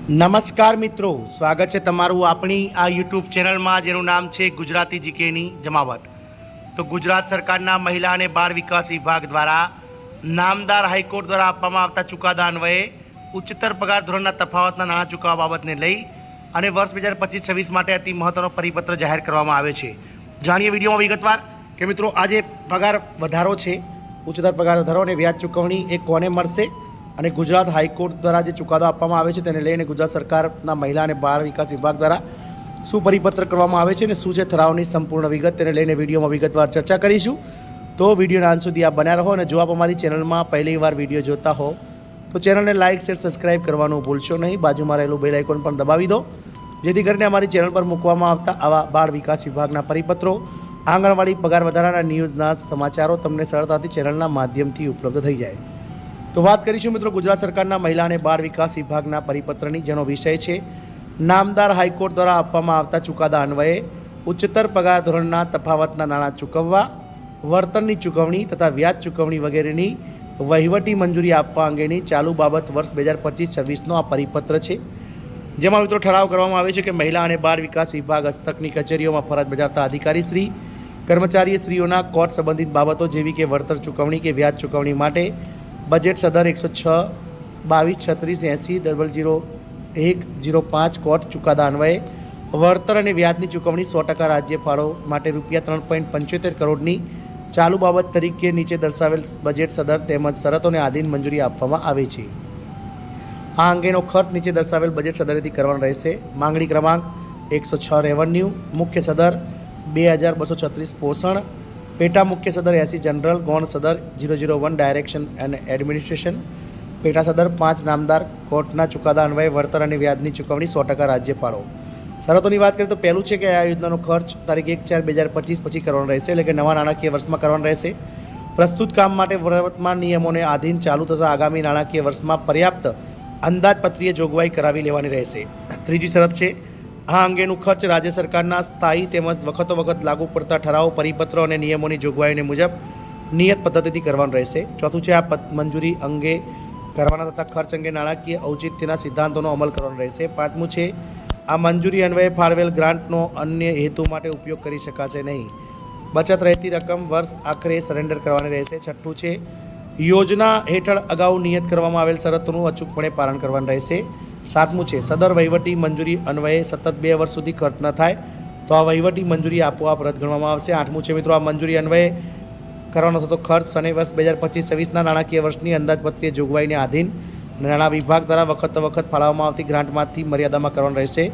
નમસ્કાર મિત્રો, સ્વાગત છે તમારું આપણી આ યુટ્યુબ ચેનલમાં જેનું નામ છે ગુજરાતી જીકેની જમાવટ। તો ગુજરાત સરકારના મહિલા અને બાળ વિકાસ વિભાગ દ્વારા નામદાર હાઈકોર્ટ દ્વારા આપવામાં આવતા ચુકાદા અન્વયે ઉચ્ચતર પગાર ધોરણના તફાવતના નાણાં ચૂકવવા બાબતને લઈ અને વર્ષ 2025-26 માટે અતિ મહત્વનો પરિપત્ર જાહેર કરવામાં આવ્યો છે। જાણીએ વિડીયોમાં વિગતવાર કે મિત્રો આ જે પગાર વધારો છે, ઉચ્ચતર પગાર વધારો અને વ્યાજ ચૂકવણી એ કોને મળશે અને ગુજરાત હાઈકોર્ટ દ્વારા જે ચુકાદો આપવામાં આવે છે તેને લઈને ગુજરાત સરકારના મહિલા અને બાળ વિકાસ વિભાગ દ્વારા શું પરિપત્ર કરવામાં આવે છે અને શું છે ઠરાવની સંપૂર્ણ વિગત, તેને લઈને વિડીયોમાં વિગતવાર ચર્ચા કરીશું। તો વિડીયોના અંત સુધી આપ બન્યા રહો અને જો આપ અમારી ચેનલમાં પહેલી વાર વિડીયો જોતા હો તો ચેનલને લાઇક, શેર, સબસ્ક્રાઇબ કરવાનું ભૂલશો નહીં। બાજુમાં રહેલું બેલ આઇકોન પણ દબાવી દો જેથી કરીને અમારી ચેનલ પર મૂકવામાં આવતા આવા બાળ વિકાસ વિભાગના પરિપત્રો, આંગણવાડી પગાર વધારાના ન્યૂઝના સમાચારો તમને સરળતાથી ચેનલના માધ્યમથી ઉપલબ્ધ થઈ જાય। તો વાત કરીશું મિત્રો ગુજરાત સરકારના મહિલા અને બાળ વિકાસ વિભાગના પરિપત્રની, જેનો વિષય છે નામદાર હાઈકોર્ટ દ્વારા આપવામાં આવતા ચુકાદા અન્વયે ઉચ્ચતર પગાર ધોરણના તફાવતના નાણાં ચૂકવવા, વળતરની ચૂકવણી તથા વ્યાજ ચૂકવણી વગેરેની વહીવટી મંજૂરી આપવા અંગેની ચાલુ બાબત વર્ષ 2025-26નો આ પરિપત્ર છે। જેમાં મિત્રો ઠરાવ કરવામાં આવે છે કે મહિલા અને બાળ વિકાસ વિભાગ હસ્તકની કચેરીઓમાં ફરજ બજાવતા અધિકારીશ્રી, કર્મચારીશ્રીઓના કોર્ટ સંબંધિત બાબતો જેવી કે વળતર ચૂકવણી કે વ્યાજ ચૂકવણી માટે બજેટ સદર 106-22-36-80-001-05 કોર્ટ ચુકાદા અન્વયે વળતર અને વ્યાજની ચૂકવણી 100% રાજ્ય ફાળો માટે ₹3.75 કરોડની ચાલુ બાબત તરીકે નીચે દર્શાવેલ બજેટ સદર તેમજ શરતોને આધીન મંજૂરી આપવામાં આવે છે। આ અંગેનો ખર્ચ નીચે દર્શાવેલ બજેટ સદરથી કરવાનો રહેશે। માંગણી ક્રમાંક 106 રેવન્યુ, મુખ્ય સદર 2236 પોષણ, પેટા મુખ્ય સદર 80 જનરલ, ગૌણ સદર 001 ડાયરેક્શન અને એડમિનિસ્ટ્રેશન, પેટા સદર 5 નામદાર કોર્ટના ચુકાદા અન્વયે વળતર અને વ્યાજની ચૂકવણી 100% રાજ્ય ફાળો। શરતોની વાત કરીએ તો પહેલું છે કે આ યોજનાનો ખર્ચ તારીખ 1/4/2025 પછી કરવાનો રહેશે, એટલે કે નવા નાણાકીય વર્ષમાં કરવાનો રહેશે। પ્રસ્તુત કામ માટે વર્તમાન નિયમોને આધીન ચાલુ તથા આગામી નાણાકીય વર્ષમાં પર્યાપ્ત અંદાજપત્રીય જોગવાઈ કરાવી લેવાની રહેશે। ત્રીજી શરત છે આ અંગેનું ખર્ચ રાજ્ય સરકારના સ્થાયી તેમજ વખત લાગુ પડતા ઠરાવો, પરિપત્રો અને નિયમોની જોગવાઈઓને મુજબ નિયત પદ્ધતિથી કરવાનું રહેશે। ચોથું છે આ મંજૂરી અંગે કરવાના તથા ખર્ચ અંગે નાણાકીય ઔચિત્યના સિદ્ધાંતોનો અમલ કરવાનો રહેશે। પાંચમું છે આ મંજૂરી અન્વયે ફાળવેલ ગ્રાન્ટનો અન્ય હેતુ માટે ઉપયોગ કરી શકાશે નહીં। બચત રહેતી રકમ વર્ષ આખરે સરેન્ડર કરવાની રહેશે। છઠ્ઠું છે યોજના હેઠળ અગાઉ નિયત કરવામાં આવેલ શરતોનું અચૂકપણે પાલન કરવાનું રહેશે। સાતમું છે સદર વહીવટી મંજૂરી અન્વયે સતત 2 વર્ષ સુધી ખર્ચ ન થાય તો આ વહીવટી મંજૂરી આપોઆપ રદ ગણવામાં આવશે। આઠમું છે મિત્રો આ મંજૂરી અન્વયે કરવાનો થતો ખર્ચ શનિ વર્ષ 2025-26ના નાણાકીય વર્ષની અંદાજપત્રીય જોગવાઈને આધીન નાણાં વિભાગ દ્વારા વખત ફાળવવામાં આવતી ગ્રાન્ટમાંથી મર્યાદામાં કરવાનો રહેશે।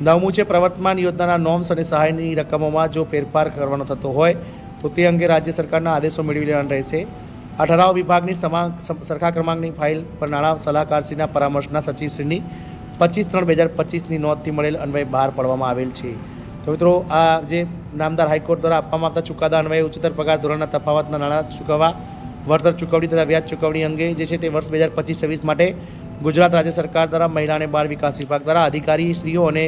નવમું છે પ્રવર્તમાન યોજનાના નોર્મ્સ અને સહાયની રકમોમાં જો ફેરફાર કરવાનો થતો હોય તો તે અંગે રાજ્ય સરકારના આદેશો મેળવી લેવાના રહેશે। આ ઠરાવ વિભાગની સરખા ક્રમાંકની ફાઇલ પર નાણાં સલાહકારશ્રીના પરામર્શના સચિવશ્રીની 25/3/2025ની નોંધથી મળેલ અન્વયે બહાર પાડવામાં આવેલ છે। તો મિત્રો આ જે નામદાર હાઈકોર્ટ દ્વારા આપવામાં આવતા ચુકાદા અન્વયે ઉચ્ચતર પગાર ધોરણના તફાવતના નાણાં ચૂકવવા, વળતર ચૂકવણી તથા વ્યાજ ચૂકવણી અંગે જે છે તે વર્ષ 2025-26 માટે ગુજરાત રાજ્ય સરકાર દ્વારા મહિલા અને બાળ વિકાસ વિભાગ દ્વારા અધિકારીશ્રીઓ અને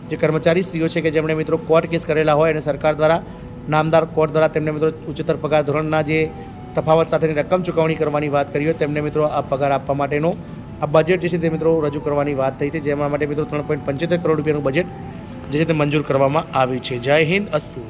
જે કર્મચારીશ્રીઓ છે કે જેમણે મિત્રો કોર્ટ કેસ કરેલા હોય અને સરકાર દ્વારા નામદાર કોર્ટ દ્વારા તેમને મિત્રો ઉચ્ચતર પગાર ધોરણના જે તફાવત સાથેની રકમ ચૂકવણી કરવાની વાત કરી હોય તેમને મિત્રો આ પગાર આપવા માટેનો આ બજેટ જે છે તે મિત્રો રજૂ કરવાની વાત થઈ હતી, જેમાં માટે મિત્રો 3.75 કરોડ રૂપિયાનું બજેટ જે છે તે મંજૂર કરવામાં આવ્યું છે। જય હિન્દ, અસ્તુ।